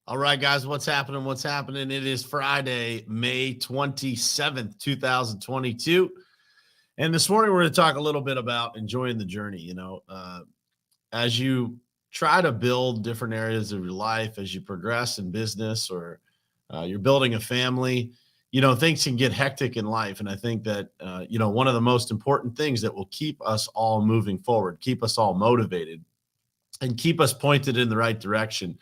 All right, guys, what's happening? What's happening? It is Friday, May 27th, 2022. And this morning, we're going to talk a little bit about enjoying the journey. As you try to build different areas of your life, as you progress in business or you're building a family, things can get hectic in life. And I think that, one of the most important things that will keep us all moving forward, keep us all motivated, and keep us pointed in the right direction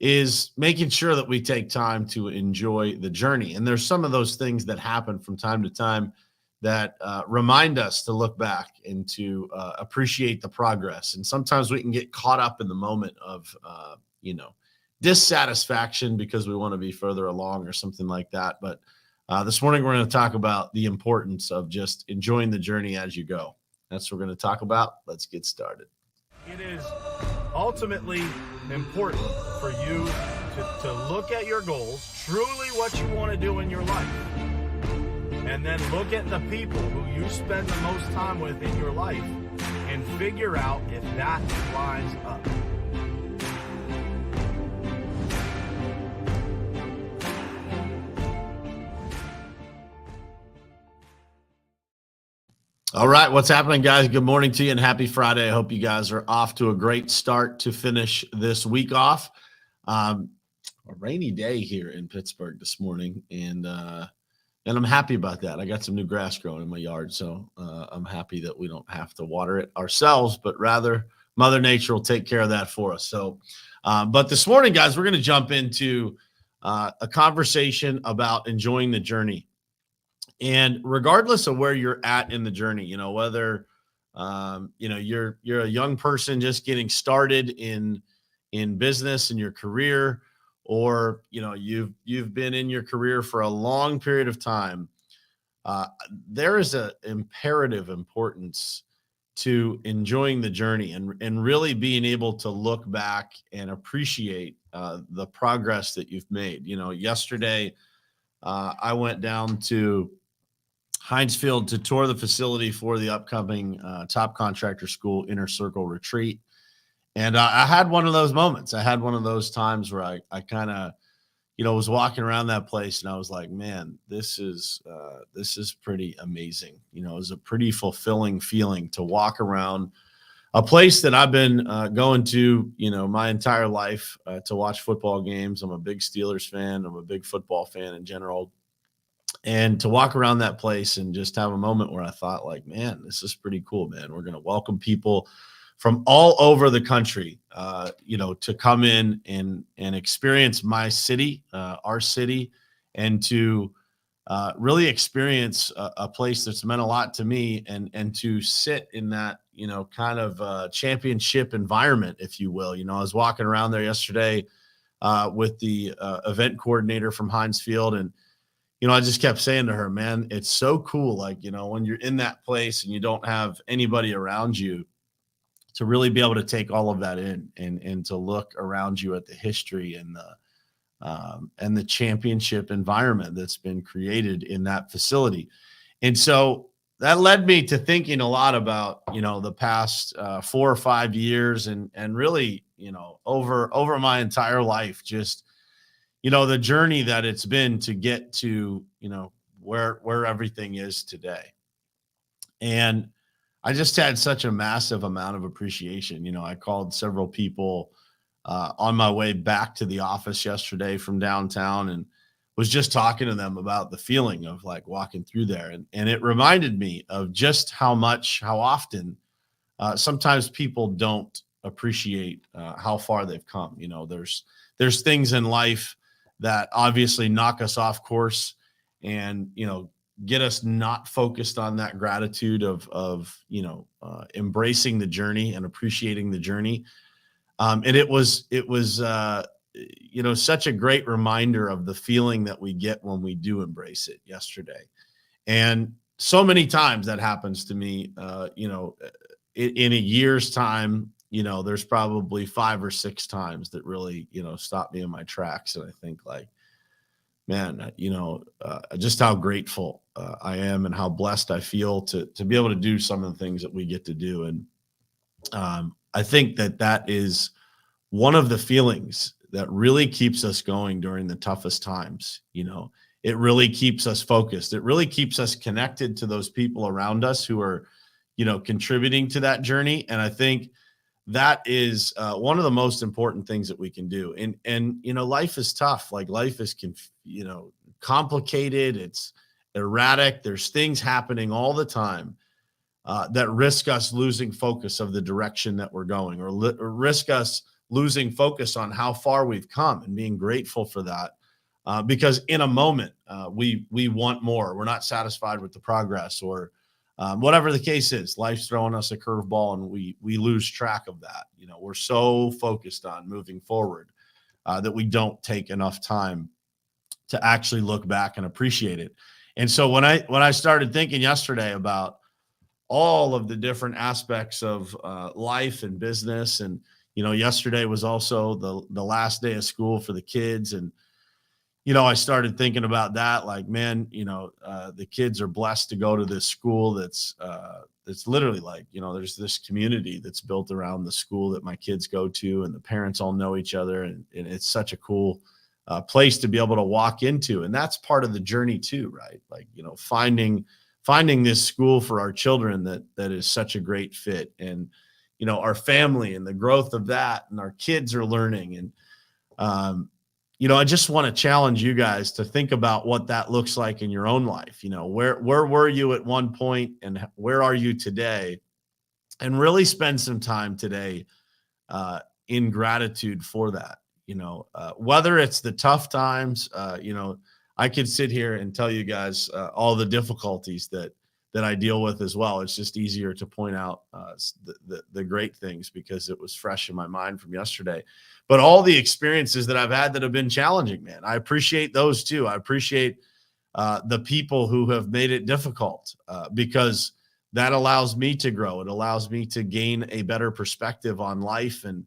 is making sure that we take time to enjoy the journey. And there's some of those things that happen from time to time that remind us to look back and to appreciate the progress. And sometimes we can get caught up in the moment of, dissatisfaction because we want to be further along or something like that. But this morning, we're going to talk about the importance of just enjoying the journey as you go. That's what we're going to talk about. Let's get started. It is ultimately important for you to look at your goals, truly what you want to do in your life, and then look at the people who you spend the most time with in your life and figure out if that lines up. All right, what's happening, guys? Good morning to you and happy Friday. I hope you guys are off to a great start to finish this week off. A rainy day here in Pittsburgh this morning, and I'm happy about that. I got some new grass growing in my yard, so I'm happy that we don't have to water it ourselves, but rather Mother Nature will take care of that for us. So, but this morning, guys, we're going to jump into a conversation about enjoying the journey. And regardless of where you're at in the journey, whether you're a young person just getting started in business and your career, or you've been in your career for a long period of time, there is an imperative importance to enjoying the journey and really being able to look back and appreciate the progress that you've made. Yesterday I went down to Heinz Field to tour the facility for the upcoming Top Contractor School Inner Circle retreat. And I had one of those moments. I had one of those times where I kind of, was walking around that place and I was like, man, this is pretty amazing. It was a pretty fulfilling feeling to walk around a place that I've been going to, my entire life to watch football games. I'm a big Steelers fan. I'm a big football fan in general. And to walk around that place and just have a moment where I thought, like, man, this is pretty cool, man. We're going to welcome people from all over the country, to come in and experience my city, our city, and to really experience a place that's meant a lot to me, and to sit in that, kind of championship environment, if you will. I was walking around there yesterday with the event coordinator from Heinz Field, and I just kept saying to her, man, it's so cool. Like, when you're in that place and you don't have anybody around you, to really be able to take all of that in and to look around you at the history and the championship environment that's been created in that facility. And so that led me to thinking a lot about, the past 4 or 5 years and really, over my entire life, just, the journey that it's been to get to, where everything is today. And I just had such a massive amount of appreciation. I called several people on my way back to the office yesterday from downtown and was just talking to them about the feeling of like walking through there. And it reminded me of just how often sometimes people don't appreciate how far they've come. There's things in life that obviously knock us off course and, get us not focused on that gratitude of embracing the journey and appreciating the journey. And it was such a great reminder of the feeling that we get when we do embrace it yesterday. And so many times that happens to me, in a year's time, there's probably 5 or 6 times that really, stop me in my tracks. And I think like, man, just how grateful I am and how blessed I feel to be able to do some of the things that we get to do. And I think that is one of the feelings that really keeps us going during the toughest times. It really keeps us focused. It really keeps us connected to those people around us who are, contributing to that journey. And I think that is one of the most important things that we can do. And life is tough. Like, life is, complicated. It's erratic. There's things happening all the time that risk us losing focus of the direction that we're going, or risk us losing focus on how far we've come, and being grateful for that. Because in a moment, we want more. We're not satisfied with the progress, or whatever the case is. Life's throwing us a curveball, and we lose track of that. We're so focused on moving forward that we don't take enough time to actually look back and appreciate it. And so when I started thinking yesterday about all of the different aspects of life and business, and yesterday was also the last day of school for the kids, and I started thinking about that. Like, man, the kids are blessed to go to this school that's literally like, there's this community that's built around the school that my kids go to, and the parents all know each other, and it's such a cool place to be able to walk into. And that's part of the journey too, right? Like, finding this school for our children that is such a great fit, and our family and the growth of that, and our kids are learning. And I just want to challenge you guys to think about what that looks like in your own life. Where were you at one point, and where are you today? And really spend some time today in gratitude for that. Whether it's the tough times, I could sit here and tell you guys all the difficulties that I deal with as well. It's just easier to point out the great things, because it was fresh in my mind from yesterday. But all the experiences that I've had that have been challenging, man, I appreciate those too. I appreciate the people who have made it difficult, because that allows me to grow. It allows me to gain a better perspective on life, and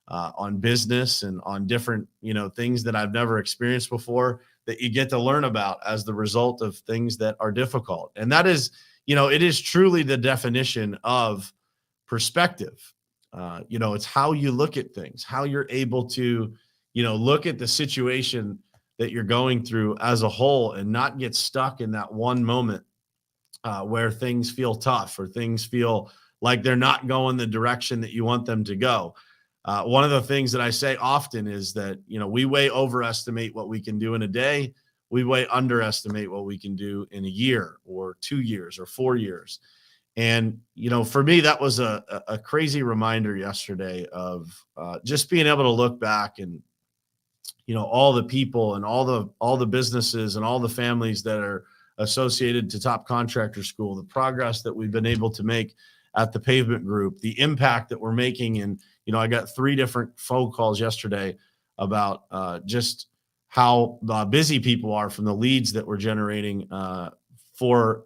on business, and on different, things that I've never experienced before, that you get to learn about as the result of things that are difficult. And that is, it is truly the definition of perspective. It's how you look at things, how you're able to, look at the situation that you're going through as a whole, and not get stuck in that one moment where things feel tough, or things feel like they're not going the direction that you want them to go. One of the things that I say often is that, we way overestimate what we can do in a day. We way underestimate what we can do in a year, or 2 years, or 4 years. And, for me, that was a crazy reminder yesterday of just being able to look back, and, all the people, and all the businesses, and all the families that are associated to Top Contractor School, the progress that we've been able to make at the Pavement Group, the impact that we're making. And, I got 3 different phone calls yesterday about just how busy people are from the leads that we're generating for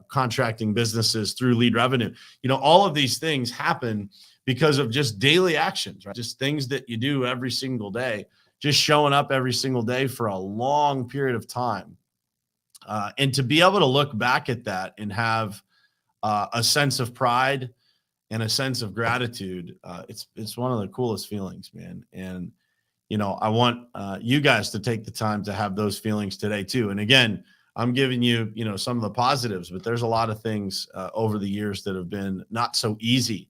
contracting businesses through lead revenue. All of these things happen because of just daily actions, right? Just things that you do every single day, just showing up every single day for a long period of time. And to be able to look back at that and have a sense of pride and a sense of gratitude, it's one of the coolest feelings, man. And, I want you guys to take the time to have those feelings today too. And again, I'm giving you, some of the positives, but there's a lot of things over the years that have been not so easy,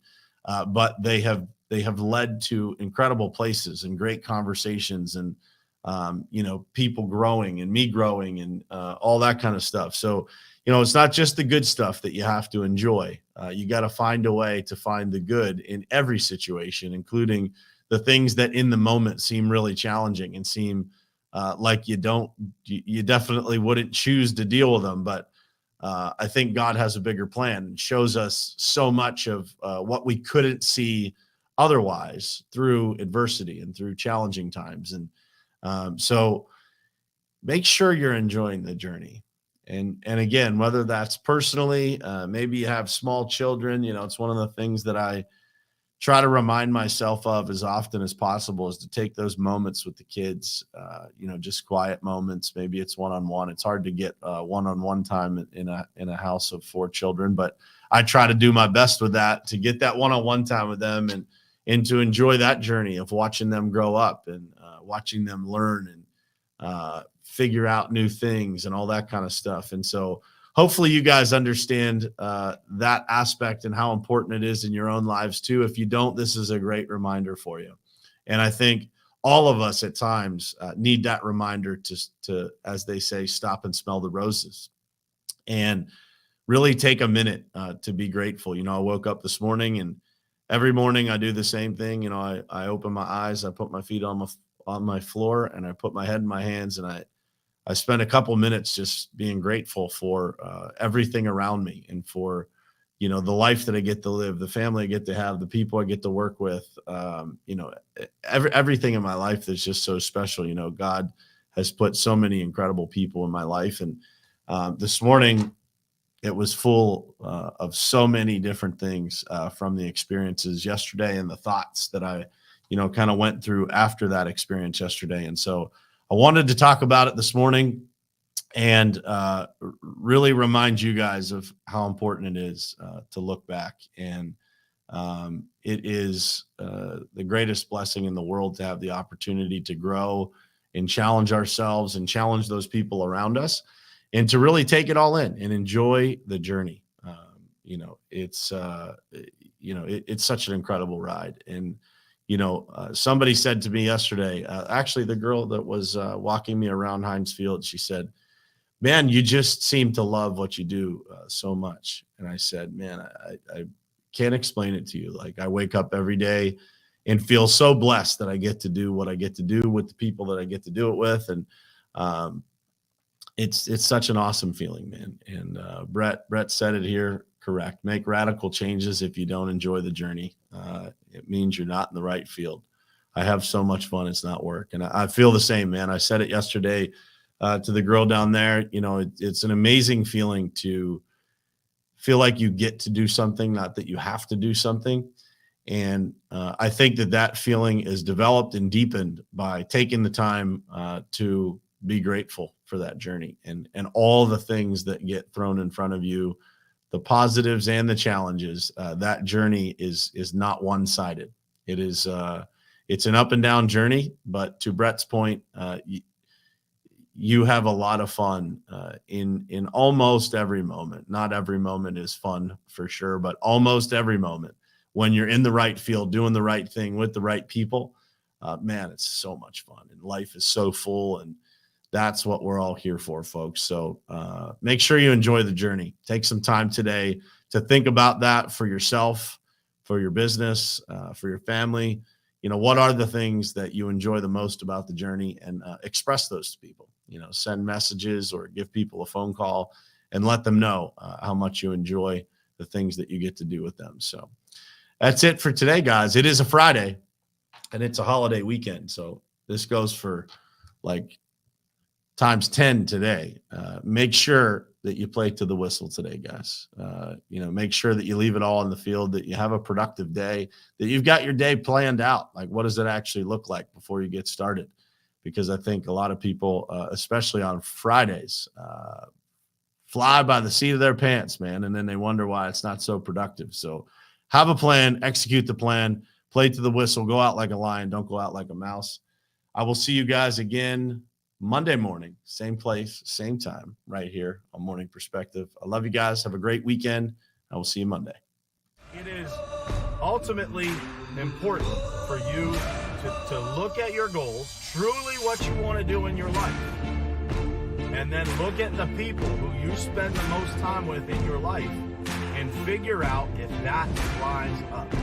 but they have led to incredible places, and great conversations, and, people growing, and me growing, and all that kind of stuff. So, it's not just the good stuff that you have to enjoy. You got to find a way to find the good in every situation, including the things that in the moment seem really challenging, and seem like you definitely wouldn't choose to deal with them. But I think God has a bigger plan, and shows us so much of what we couldn't see otherwise through adversity and through challenging times. And so make sure you're enjoying the journey. And again, whether that's personally, maybe you have small children, it's one of the things that I try to remind myself of as often as possible, is to take those moments with the kids, just quiet moments. Maybe it's one-on-one. It's hard to get one-on-one time in a house of 4 children, but I try to do my best with that, to get that one-on-one time with them, and to enjoy that journey of watching them grow up and watching them learn and figure out new things and all that kind of stuff. And so hopefully you guys understand that aspect and how important it is in your own lives too. If you don't, this is a great reminder for you. And I think all of us at times need that reminder to, as they say, stop and smell the roses and really take a minute to be grateful. You know, I woke up this morning, and every morning I do the same thing. You know, I open my eyes, I put my feet on my floor, and I put my head in my hands, and I spend a couple minutes just being grateful for everything around me and for, you know, the life that I get to live, the family I get to have, the people I get to work with, you know, everything in my life that's just so special. You know, God has put so many incredible people in my life. And this morning it was full of so many different things from the experiences yesterday and the thoughts that I, you know, kind of went through after that experience yesterday. And so I wanted to talk about it this morning and really remind you guys of how important it is to look back. And it is the greatest blessing in the world to have the opportunity to grow and challenge ourselves and challenge those people around us and to really take it all in and enjoy the journey. You know, it's such an incredible ride. And you know, somebody said to me yesterday, actually the girl that was walking me around Heinz Field, she said, "Man, you just seem to love what you do so much." And I said, "Man, I can't explain it to you. Like, I wake up every day and feel so blessed that I get to do what I get to do with the people that I get to do it with." And it's such an awesome feeling, man. And Brett said it here correct. Make radical changes if you don't enjoy the journey. It means you're not in the right field. I have so much fun. It's not work. And I feel the same, man. I said it yesterday to the girl down there. You know, it's an amazing feeling to feel like you get to do something, not that you have to do something. And I think that feeling is developed and deepened by taking the time to be grateful for that journey and all the things that get thrown in front of you, the positives and the challenges. That journey is not one-sided. It is it's an up and down journey, but to Brett's point, you have a lot of fun in almost every moment. Not every moment is fun for sure, but almost every moment when you're in the right field, doing the right thing with the right people, man, it's so much fun and life is so full. And that's what we're all here for, folks. So make sure you enjoy the journey. Take some time today to think about that for yourself, for your business, for your family. You know, what are the things that you enjoy the most about the journey, and express those to people. You know, send messages or give people a phone call and let them know how much you enjoy the things that you get to do with them. So that's it for today, guys. It is a Friday and it's a holiday weekend. So this goes for like times 10 today. Make sure that you play to the whistle today, guys. You know, make sure that you leave it all in the field, that you have a productive day, that you've got your day planned out. Like, what does it actually look like before you get started? Because I think a lot of people, especially on Fridays, fly by the seat of their pants, man. And then they wonder why it's not so productive. So have a plan, execute the plan, play to the whistle, go out like a lion, don't go out like a mouse. I will see you guys again Monday morning, same place, same time, right here on Morning Perspective. I love you guys. Have a great weekend. I will see you Monday. It is ultimately important for you to look at your goals, truly what you want to do in your life, and then look at the people who you spend the most time with in your life and figure out if that lines up.